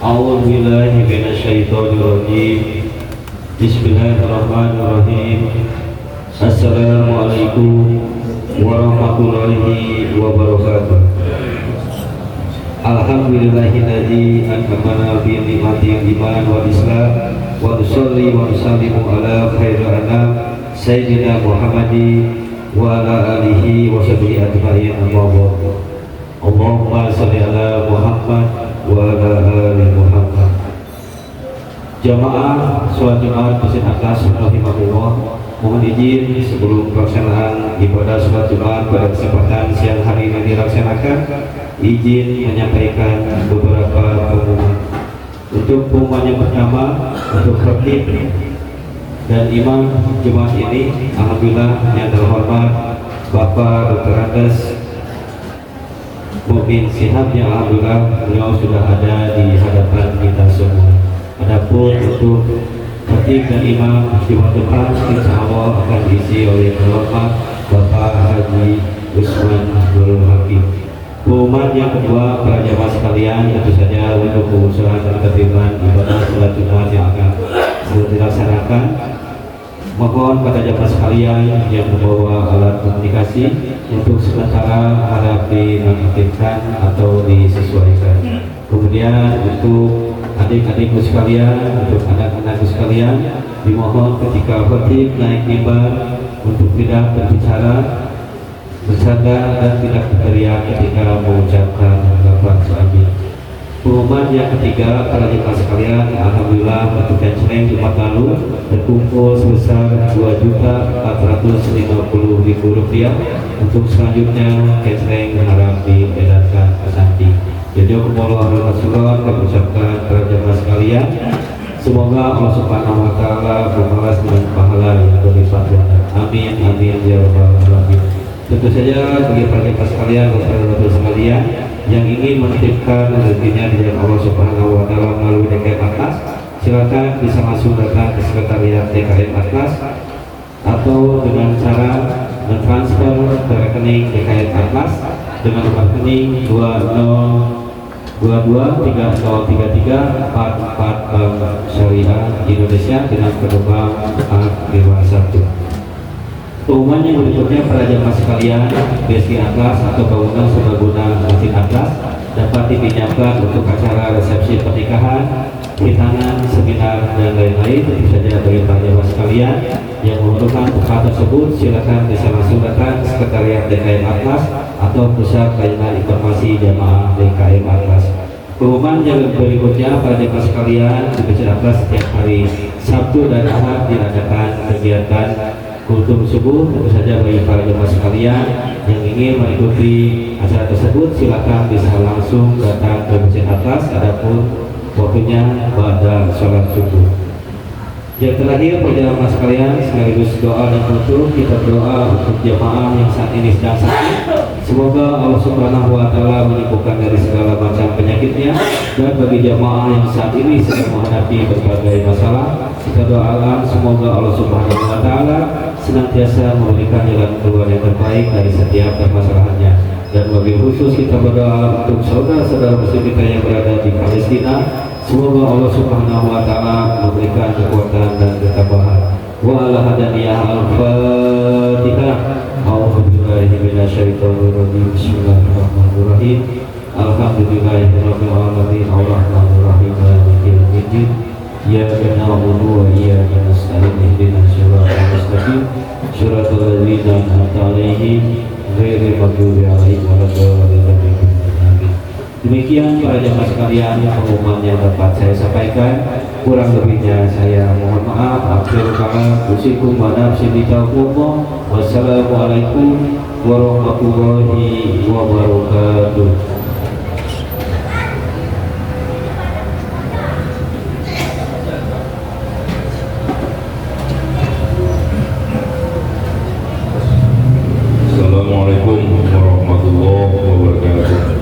A'udzu billahi minasyaitonir rajim. Bismillahirrahmanirrahim. Assalamualaikum warahmatullahi wabarakatuh. Alhamdulillahilladzi akramana bi ni'matil iman wal islam wa nusalli wa nusallimu ala khairil anam sayyidina Muhammadin wa ala alihi wa sahbihi ajma'in. Allahumma shalli ala Muhammad wa ala ali Muhammad. Jamaah sholat Jumat Masjid Atlas rahimahullah, mohon izin sebelum pelaksanaan ibadah sholat Jumat pada kesempatan siang hari ini dilaksanakan, izin menyampaikan beberapa pengumuman. Untuk pengumuman yang pertama, untuk khatib dan imam Jumat ini, alhamdulillah yang terhormat Bapak Dr. Andes Mukmin Shihab, yang alhamdulillah beliau sudah ada di hadapan kita semua. Adapun untuk khatib dan imam Jumat depan, insya Allah akan diisi oleh terhormat Bapak Haji Usman Nurul Hakim. Pengumuman yang kedua, para jamaah sekalian, tentu saja untuk pengusulan dan ketertiban ibadah sholat Jumat yang akan dilaksanakan, mohon pada jamaah sekalian yang membawa alat komunikasi untuk sementara harap dinonaktifkan atau disesuaikan. Kemudian untuk adik-adikku sekalian, untuk anak-anakku sekalian, dimohon ketika khatib naik mimbar untuk tidak berbicara, bercanda, dan tidak berteriak ketika mengucapkan lafaz amin. Pengumuman yang ketiga, para jemaah sekalian, alhamdulillah untuk canceleng Jumat lalu terkumpul sebesar Rp2.450.000. Untuk selanjutnya canceleng harap diedarkan nanti. Jadi kumullah Rasulullah, kami ucapkan para jemaah sekalian, semoga Allah Subhanahu wa taala berbalas dengan pahala yang berlipat ganda. Amin amin ya rabbal alamin. Tentu saja bagi para jemaah sekalian, saudara-saudara sekalian yang ingin menitipkan rezekinya di jalan Allah Subhanahu wa taala melalui DKM Atlas, silakan bisa langsung datang ke sekretariat DKM Atlas atau dengan cara mentransfer ke rekening DKM Atlas dengan nomor rekening 22303344 Bank Syariah Indonesia dengan penumpang A51. Pengumuman yang berikutnya, para jemaah sekalian, BSI Atlas atau bangunan serbaguna Masjid Atlas dapat dipinjamkan untuk acara resepsi pernikahan, hitangan, seminar, dan lain-lain. Tentu saja bagi para jemaah sekalian yang memerlukan tempat tersebut, silakan bisa langsung datang ke sekretariat DKM Atlas atau pusat layanan informasi jamaah DKM Atlas. Pengumuman yang berikutnya, para jemaah sekalian, di Masjid Atlas setiap hari Sabtu dan Ahad diadakan kegiatan kultum subuh. Tentu saja bagi para jemaah sekalian yang ingin mengikuti acara tersebut, silakan bisa langsung datang ke Masjid Atlas. Adapun waktunya pada sholat subuh. Yang terakhir, para jemaah sekalian, sekaligus doa dan penutup, kita berdoa untuk jemaah yang saat ini sedang sakit. Semoga Allah Subhanahu wa taala menyembuhkan dari segala macam penyakitnya, dan bagi jemaah yang saat ini sedang menghadapi berbagai masalah, kita doakan semoga Allah Subhanahu wa taala senantiasa memberikan jalan keluar yang terbaik dari setiap permasalahannya. Dan bagi khusus kita berdoa untuk saudara-saudara muslim kita yang berada di Palestina, semoga Allah Subhanahu wa taala memberikan kekuatan dan ketabahan. Wa ala hadaniyah al-Fatihah. A'udzu billahi minasyaitonir rajim. Bismillahirrahmanirrahim. Alhamdulillahirabbil alamin. Arrahmanir rahim. Maliki yaumiddin. Iyyaka na'budu wa iyyaka nasta'in. Ihdinas siratal mustaqim. Shiratal ladzina an'amta 'alaihim ghairil maghdubi 'alaihim waladdallin. Demikian para jemaah sekalian pengumuman yang dapat saya sampaikan. Kurang lebihnya saya mohon maaf. Akhirul kalam, usikum wa nafsi bitaqwa. Wassalamualaikum warahmatullahi wabarakatuh. Assalamualaikum warahmatullahi wabarakatuh.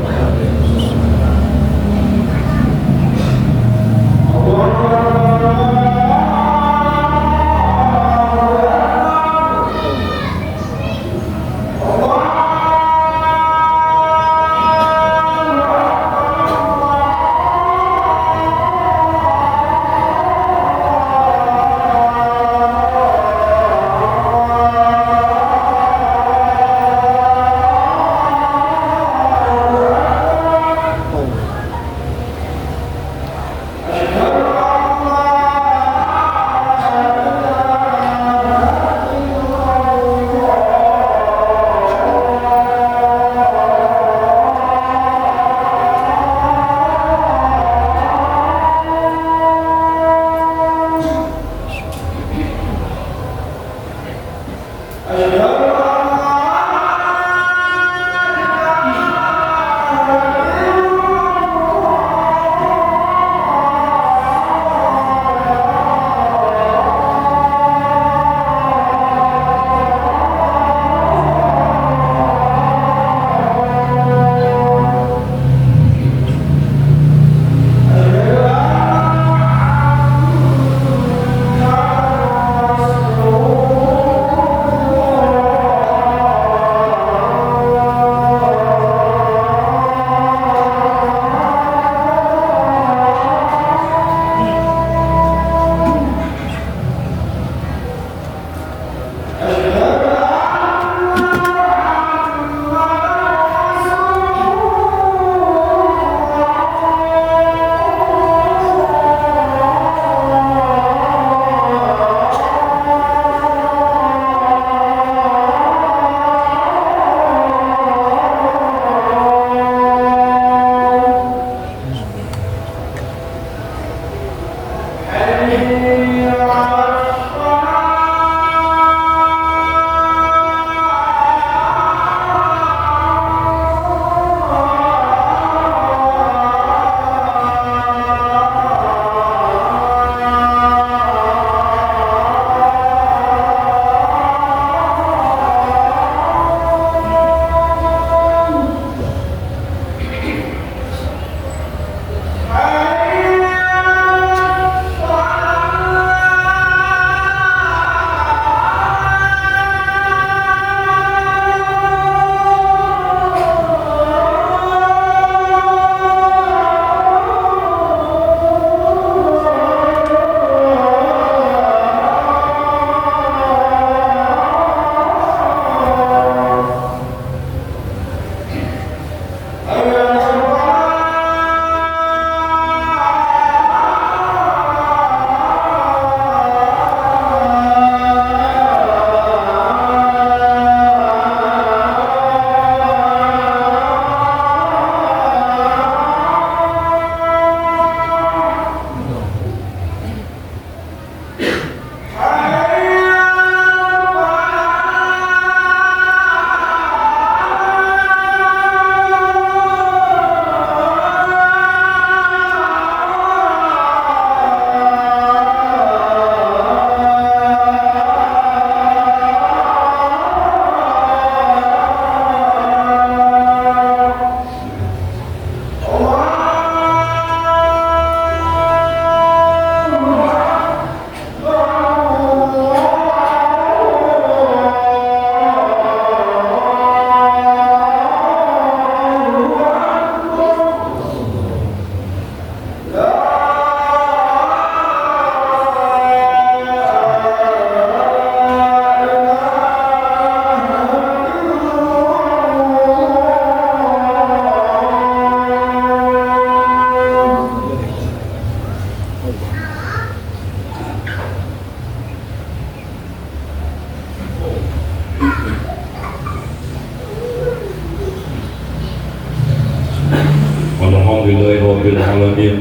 العالمين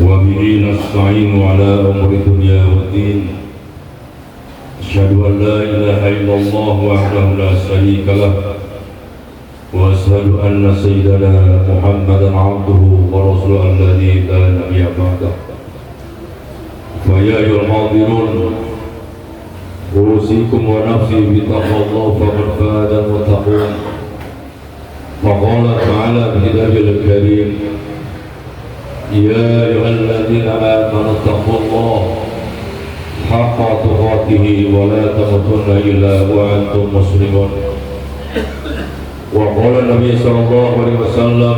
وبه نستعين على أمر الدنيا والدين أشهد أن لا إله إلا الله وحده لا شريك له وأشهد أن سيدنا محمدا عبده ورسوله الذي لا نبي بعده فيا أيها الحاضرون أوصيكم ونفسي بتقوى الله فقد فاز المتقون فقال تعالى في كتابه الكريم يا أيها الذين آمنوا اتقوا الله حق تقاته ولا تموتن إلا وأنتم مسلمون وقال النبي صلى الله عليه وسلم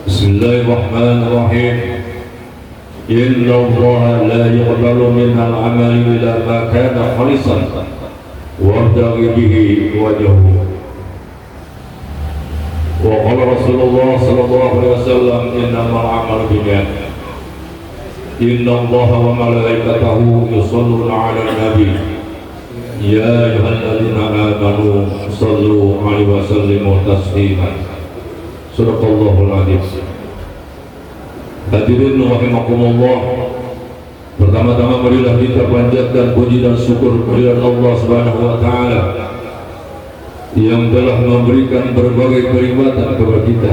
بسم الله الرحمن الرحيم إن الله لا يقبل من العمل إلا ما كان خالصا وابتغي به وجهه وقال رسول الله صلى الله عليه وسلم إنما العمل بالنيات إن الله وملائكته يصلون على النبي يا أيها الذين آمنوا صلوا عليه وسلموا تسليما صدق الله العظيم. Hadirin rahimakumullah, pertama-tama marilah kita panjatkan puji dan syukur kehadirat Allah Subhanahu wa taala yang telah memberikan berbagai kenikmatan kepada kita,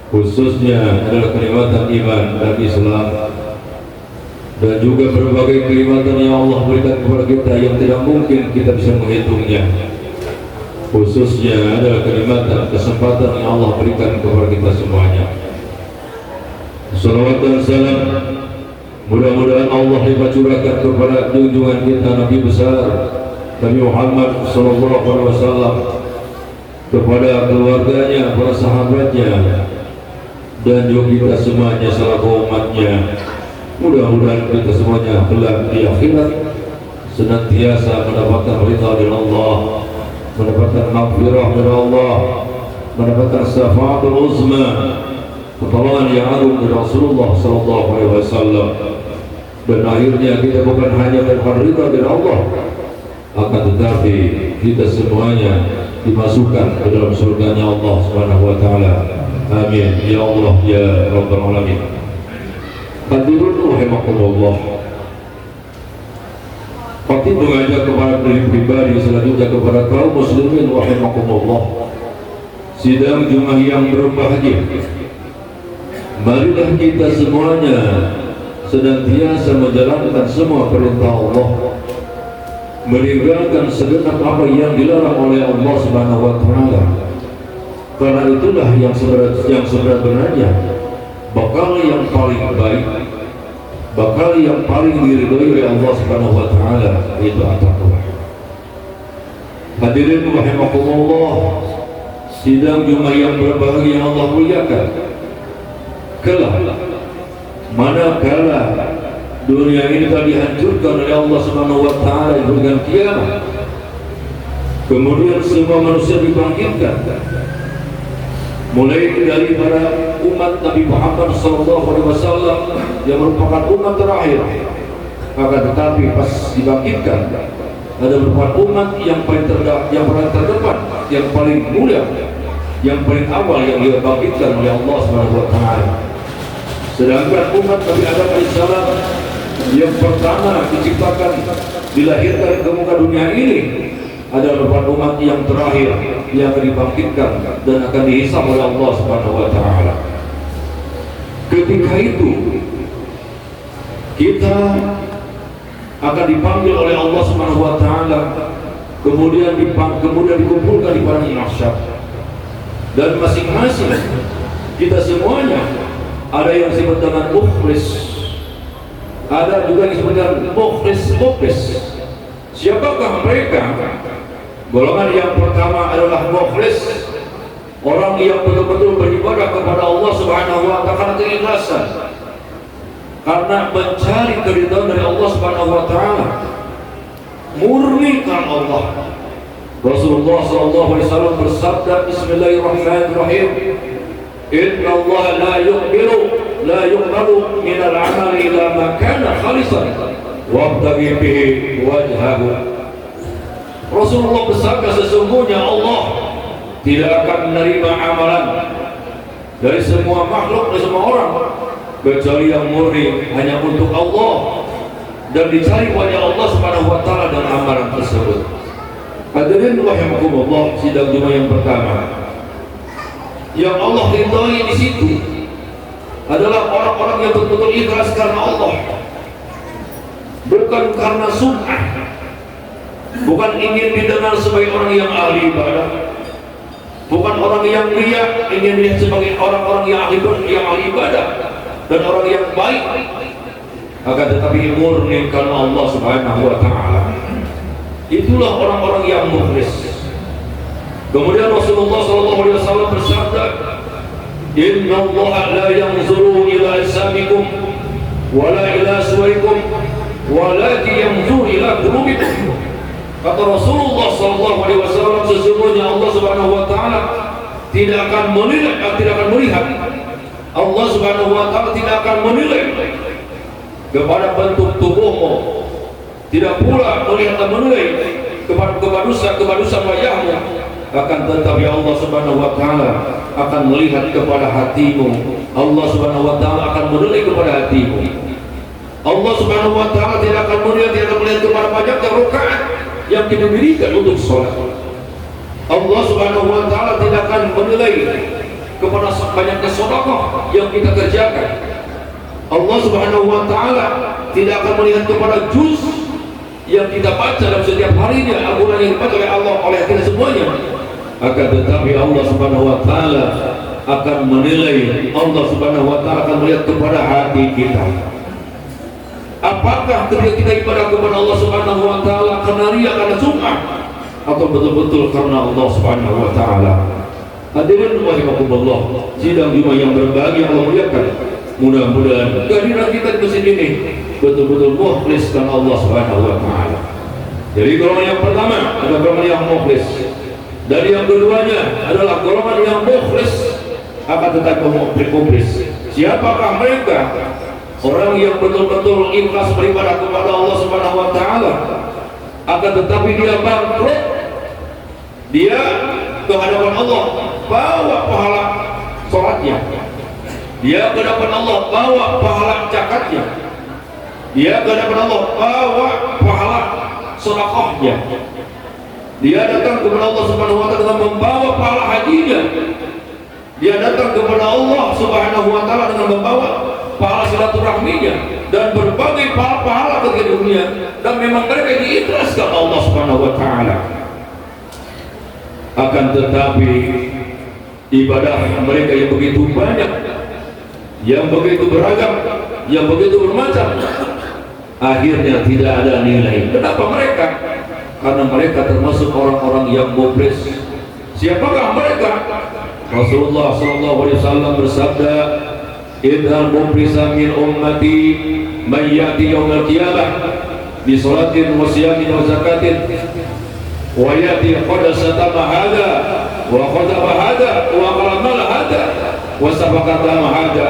khususnya adalah kenikmatan iman dan Islam, dan juga berbagai kenikmatan yang Allah berikan kepada kita yang tidak mungkin kita bisa menghitungnya, khususnya adalah kenikmatan kesempatan yang Allah berikan kepada kita semuanya. Salawat dan salam mudah-mudahan Allah curahkan kepada junjungan kita Nabi besar Nabi Muhammad sallallahu alaihi wasallam, kepada keluarganya, para sahabatnya, dan juga kita semuanya selaku umatnya. Mudah-mudahan kita semuanya kelak di akhirat senantiasa mendapatkan ridha dari Allah, mendapatkan maghfirah dari Allah, mendapatkan syafaatul uzma, pertolongan yang agung dari Rasulullah sallallahu alaihi wasallam, dan akhirnya kita bukan hanya mendapat ridha dari Allah, akan tetapi kita semuanya dimasukkan ke dalam surganya Allah Subhanahu wa taala. Amin ya Allah ya rabbal alamin. Hadirin rahimakumullah, Fatih mengajak kepada diri pribadi, selanjutnya kepada kaum muslimin rahimakumullah, sidang Jumat yang berbahagia. Marilah kita semuanya senantiasa menjalankan semua perintah Allah, meninggalkan segenap apa yang dilarang oleh Allah Subhanahu wa taala. Karena itulah yang sebenarnya bakal yang paling baik, bakal yang paling diridhoi oleh Allah Subhanahu wa taala, yaitu at-taqwa. Hadirin rahimakumullah, sidang Jumat yang berbahagia yang Allah muliakan, kelak manakala dunia ini telah dihancurkan oleh Allah Subhanahu wa taala dengan kiamat, kemudian semua manusia dibangkitkan, mulai dari para umat Nabi Muhammad SAW yang merupakan umat terakhir. Akan tetapi pas dibangkitkan, ada beberapa umat yang paling terdepan, yang paling mulia, yang paling awal yang dibangkitkan oleh Allah Subhanahu wa taala. Sedangkan umat Nabi Adam alaihissalam yang pertama diciptakan, dilahirkan ke muka dunia ini, adalah merupakan umat yang terakhir yang akan dibangkitkan dan akan dihisab oleh Allah Subhanahu wa taala. Ketika itu kita akan dipanggil oleh Allah Subhanahu wa taala, kemudian dikumpulkan di padang mahsyar, dan masing-masing kita semuanya ada yang disebut dengan mukhlis, ada juga yang disebut dengan mukhlis. Siapakah mereka? Golongan yang pertama adalah mukhlis, orang yang betul-betul beribadah kepada Allah Subhanahu wa taala dengan ikhlasan, karena mencari keridhaan dari Allah Subhanahu wa taala, murni karena Allah. Rasulullah sallallahu alaihi wasallam bersabda, Bismillahirrahmanirrahim, Inna Allah la yuqbalu min al-amali ila ma kana khalisan wabtaghi bihi wajhahu. Rasulullah bersabda, sesungguhnya Allah tidak akan menerima amalan dari semua makhluk, dari semua orang, kecuali yang murni hanya untuk Allah dan dicari wajah Allah Subhanahu wa taala dan amalan tersebut. Hadirin rahimakumullah, sidang Jumat yang pertama yang Allah ridhai di situ adalah orang-orang yang betul-betul ikhlas karena Allah, bukan karena sum'ah, bukan ingin didengar sebagai orang yang ahli ibadah, bukan orang yang riya, ingin dilihat sebagai orang-orang yang ahli ibadah dan orang yang baik, akan tetapi murni karena Allah Subhanahu wa taala. Itulah orang-orang yang mukhlis. Kemudian Rasulullah SAW bersabda, Inna Allah la yanzuru ila ajsamikum wala ila suwarikum walakin yanzuru ila qulubikum. Kata Rasulullah SAW, sesungguhnya Allah Subhanahu wa taala tidak akan melihat, Allah Subhanahu wa taala tidak akan menilai kepada bentuk tubuhmu, tidak pula melihat dan menilai kepada kebadusan wajahmu, akan tetapi Allah Subhanahu wa taala akan melihat kepada hatimu. Allah Subhanahu wa taala akan menilai kepada hatimu. Allah Subhanahu wa taala tidak akan melihat kepada banyaknya rakaat yang kita dirikan untuk sholat. Allah Subhanahu wa taala tidak akan menilai kepada banyaknya sedekah yang kita kerjakan. Allah Subhanahu wa taala tidak akan melihat kepada juz yang kita baca dalam setiap harinya, Al-Quran yang dibaca oleh Allah, oleh kita semuanya. Akan tetapi Allah Subhanahu wa taala akan menilai, Allah Subhanahu wa taala akan melihat kepada hati kita. Apakah ketika kita ibadah kepada Allah Subhanahu wa taala karena riya, karena sum'ah, atau betul-betul karena Allah Subhanahu wa taala? Hadirin rahimakumullah, sidang Jumat yang berbahagia Allah muliakan. Mudah-mudahan kehadiran kita di masjid ini betul-betul mukhlis karena Allah Subhanahu wa taala. Jadi golongan yang pertama adalah golongan yang mukhlis, dan yang keduanya adalah golongan yang mukhlis akan tetap mukhlis. Siapakah mereka? Orang yang betul-betul ikhlas beribadah kepada Allah Subhanahu wa taala, akan tetapi dia bangkrut, dia ke hadapan Allah bawa pahala salatnya, dia ke hadapan Allah bawa pahala zakatnya, dia ke hadapan Allah bawa pahala sedekahnya, dia datang kepada Allah Subhanahu wa taala membawa pahala hajinya, dia datang kepada Allah Subhanahu wa taala dengan membawa pahala silaturahminya dan berbagai pahala bagi dunia, dan memang mereka diikhlaskan Allah Subhanahu wa taala. Akan tetapi ibadah mereka yang begitu banyak, yang begitu beragam, yang begitu bermacam, akhirnya tidak ada nilai. Kenapa mereka? Karena mereka termasuk orang-orang yang mukhlis. Siapakah mereka? Rasulullah SAW bersabda, Idhal muflisa min ummati man ya'ti yawmal qiyamah bi salatin wa siyamin wa zakatin wa ya'ti qad satama hadha wa qadaba hadha wa qalamal hadha wa sabaqata hadha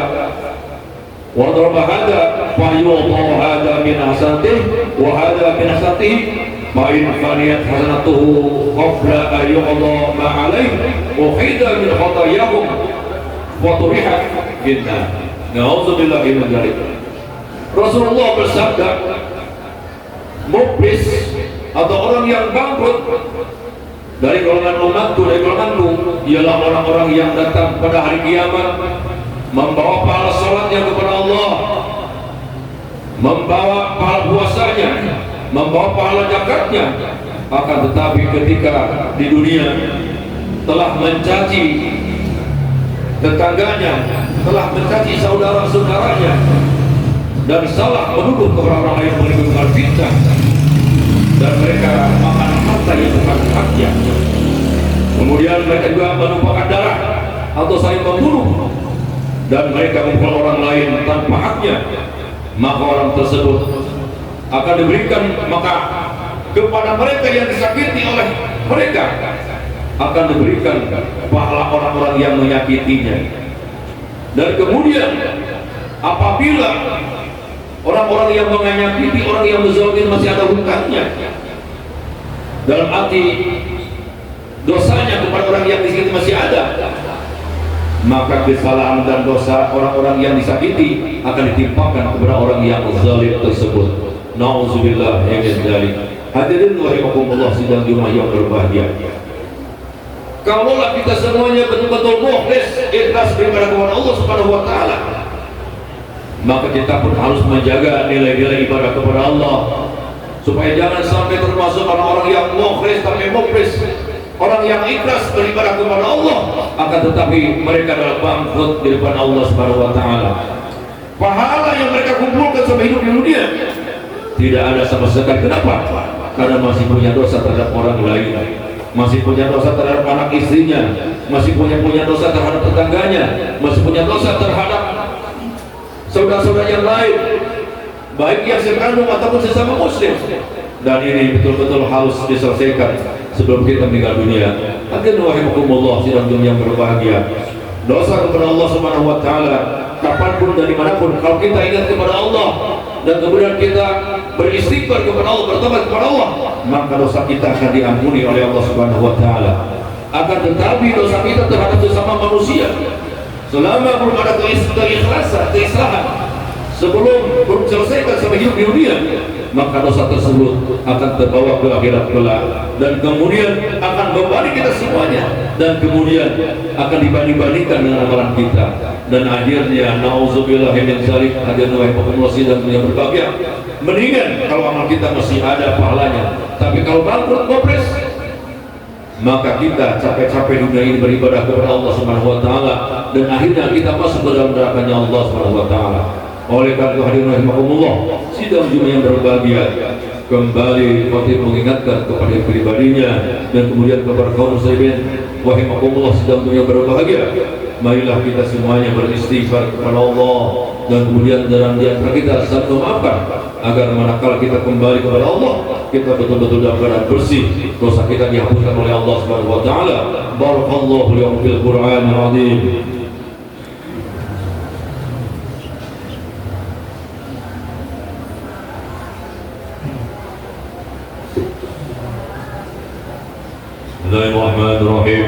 wa daraba hadha fa yu'ta hadha min hasanatihi wa hadha min hasanatihi fa in faniyat hasanatuhu qabla an yuqda ma alayhi ukhida min khatayahum wa turihat binna. Na'udzubillahi min dzalik. Rasulullah bersabda, muflis atau orang yang bangkrut dari golongan umatku, dari golonganku, ialah orang-orang yang datang pada hari kiamat membawa pahala salatnya kepada Allah, membawa pahala puasanya, membawa pahala zakatnya, akan tetapi ketika di dunia telah mencaci tetangganya, telah mencaci saudara-saudaranya, dan salah menuduh kepada orang lain menimbulkan fitnah, dan mereka makan harta yang bukan haknya. Kemudian mereka juga menumpahkan darah atau saling membunuh, dan mereka memukul orang lain tanpa haknya, maka orang tersebut akan diberikan, maka kepada mereka yang disakiti oleh mereka akan diberikan pahala orang-orang yang menyakitinya. Dan kemudian apabila orang-orang yang menyakiti, orang yang menzalimi masih ada hutangnya, dalam arti dosanya kepada orang yang disakiti masih ada, maka kesalahan dan dosa orang-orang yang disakiti akan ditimpakan kepada orang yang zalim tersebut. Nauzubillah min dzalik. Hadirin rahimakumullah sidang Jumat yang berbahagia. Kalaulah kita semuanya betul-betul mukhlis, ikhlas beribadah kepada Allah Subhanahu wa taala, maka kita pun harus menjaga nilai-nilai ibadah kepada Allah supaya jangan sampai termasuk orang-orang yang mukhlis tapi muflis, orang yang ikhlas beribadah kepada Allah akan tetapi mereka adalah bangkrut di depan Allah Subhanahu wa taala. Pahala yang mereka kumpulkan selama hidup di dunia tidak ada sama sekali. Kenapa? Karena masih punya dosa terhadap orang lain, masih punya dosa terhadap anak istrinya, masih punya dosa terhadap tetangganya, masih punya dosa terhadap saudara-saudara yang lain, baik yang sekandung ataupun sesama muslim. Dan ini betul-betul harus diselesaikan sebelum kita meninggal dunia. Hadirin rahimakumullah sidang yang berbahagia, dosa kepada Allah Subhanahu wa taala kapanpun dan dimanapun, kalau kita ingat kepada Allah dan kemudian kita beristighfar kepada Allah, bertobat kepada Allah, maka dosa kita akan diampuni oleh Allah Subhanahu wa taala. Akan tetapi dosa kita terhadap sesama manusia, selama belum ada keikhlasan, keislahan, sebelum selesaikan sampai hidup di dunia, maka dosa tersebut akan terbawa ke akhirat kelak dan kemudian akan membebani kita semuanya, dan kemudian akan dibanding-bandingkan dengan amalan kita, dan akhirnya nauzubillah min dzalik. Hadirin rahimakumullah sidang yang berbahagia, mendingan kalau amal kita masih ada pahalanya, tapi kalau bangkrut muflis, maka kita capek-capek dunia ini beribadah kepada Allah Subhanahu wa taala dan akhirnya kita masuk ke dalam nerakanya Allah Subhanahu wa taala. Oleh karena itu hadirin rahimakumullah sidang Jumat yang berbahagia, kembali khatib mengingatkan kepada pribadinya dan kemudian kepada kaum muslimin rahimakumullah sidang Jumat yang berbahagia, marilah kita semuanya beristighfar kepada Allah dan kemudian dalam di antara kita saling memaafkan agar manakala kita kembali kepada Allah kita betul-betul dalam keadaan bersih, dosa kita dihapuskan oleh Allah Subhanahu wa taala. Barakallahu li fil Qur'anil azim. Bismillahirrahmanirrahim.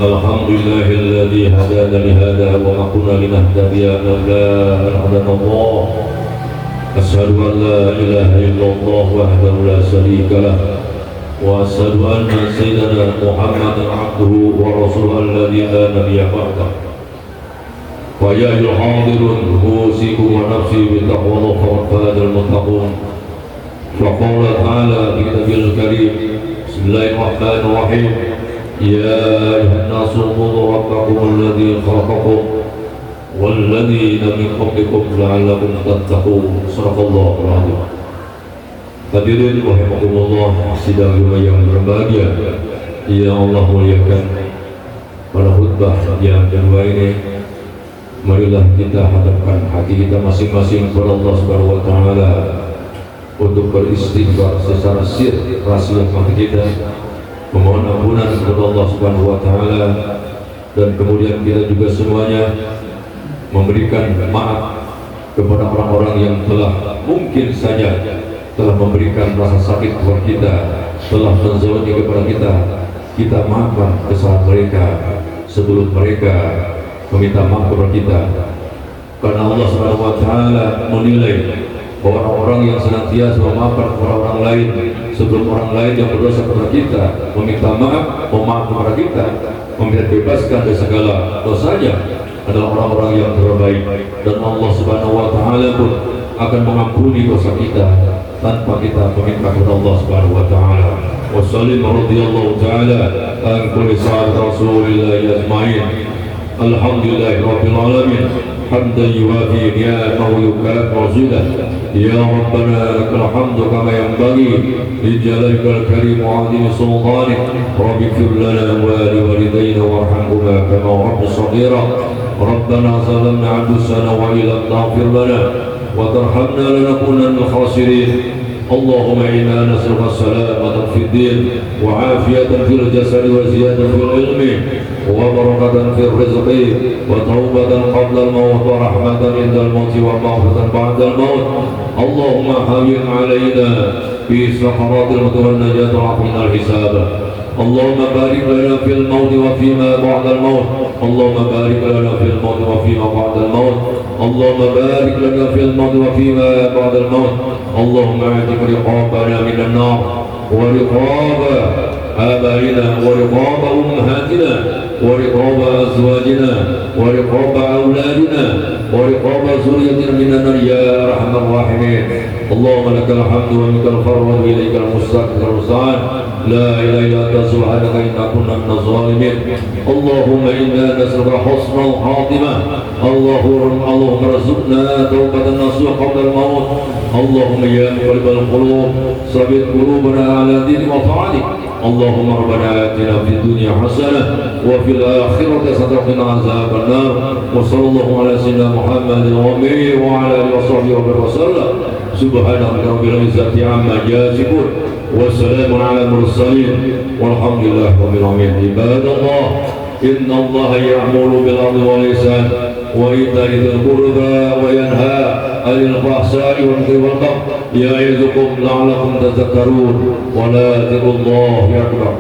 Alhamdulillahilladzi hadana li hadza wa ma kunna linahtadiya laula an hadana Allah. Asyhadu an la ilaha illallah wahdahu la syarika lah wa asyhadu anna sayyidana Muhammadan abduhu wa rasuluhu alladzi la nabiyya ba'dah. Wa ya ayyuhal hadirun usikum wa nafsi bi taqwallahi wa fadal muttaqun. Wa qala ta'ala fi kitabil karim, bismillahirrahmanirrahim, ya ayyuhan nasu ubudu rabbakum alladzi khalaqakum walladzina min qablikum la'allakum tattaqun. Shadaqallahul azim. Hadirin rahimakumullah sidang Jumat yang berbahagia yang Allah muliakan, pada khutbah yang kedua ini marilah kita hadapkan hati kita masing-masing kepada Allah Subhanahu wa taala untuk beristighfar secara sir rahasia hati kita, memohon ampunan kepada Allah Subhanahu wa taala, dan kemudian kita juga semuanya memberikan maaf kepada orang-orang yang telah mungkin saja telah memberikan rasa sakit kepada kita, telah menzalimi kepada kita. Kita maafkan kesalahan mereka sebelum mereka meminta maaf kepada kita, karena Allah Subhanahu wa taala menilai bahwa orang-orang yang senantiasa memaafkan kepada orang lain sebelum orang lain yang berdosa kepada kita meminta maaf, memaaf kepada kita, meminta bebaskan dari segala dosanya, adalah orang-orang yang terbaik, dan Allah Subhanahu wa taala pun akan mengampuni dosa kita tanpa kita meminta kepada Allah Subhanahu wa taala. Wassallallahu radhiyallahu taala an kulli sahabat Rasulillah ajmain. Alhamdulillahirabbil alamin. Hamdan yuwafi ni'amahu wa yukafi mazidah. Ya Rabbana lakal hamdu kama yanbaghi li jalalika al-karim wa 'azimi sultanik. Rabbi ighfir lana wa li walidayna warhamhuma kama rabbi shaghira. ربنا ظلمنا أنفسنا وإن لم تغفر لنا وترحمنا لنكونن من الخاسرين. اللهم إنا نسألك السلامة في الدين وعافية في الجسد وزيادة في العلم وبركة في الرزق وتوبة قبل الموت ورحمة عند الموت ومغفرة بعد الموت. اللهم هون علينا في سكرات الموت والنجاة وعافنا الحساب. اللهم بارك لنا في الموت وفيما بعد الموت. اللهم بارك لنا في الموت وفيما بعد الموت. اللهم بارك لنا في الموت وفيما بعد الموت. اللهم اعتق رقابنا من النار ورقاب آبائنا ورقاب أمهاتنا ورقاب أزواجنا ورقاب أولادنا ورقاب ذريتنا من النار يا أرحم الراحمين. اللهم لك الحمد ومنك الفضل وإليك المستعان. لا إله إلا أنت سبحانك إنا كنا من الظالمين. اللهم إنا نسألك حسن الخاتمة. اللهم ارزقنا توبة نصوح قبل الموت. اللهم يا مقلب القلوب ثبت قلوبنا على دينك وطاعتك. اللهم ربنا آتنا في الدنيا حسنة وفي الآخرة حسنة وقنا عذاب النار. وصلى الله على سيدنا محمد وعلى آله وصحبه وسلم. سبحان ربك رب العزة عما يصفون وسلام على المرسلين والحمد لله رب العالمين. عباد الله إن الله يأمر بالعدل والإحسان وإيتاء ذي القربى وينهى عن الفحشاء والمنكر والبغي يعظكم لعلكم تذكرون. ولا تذكروا الله أكبر.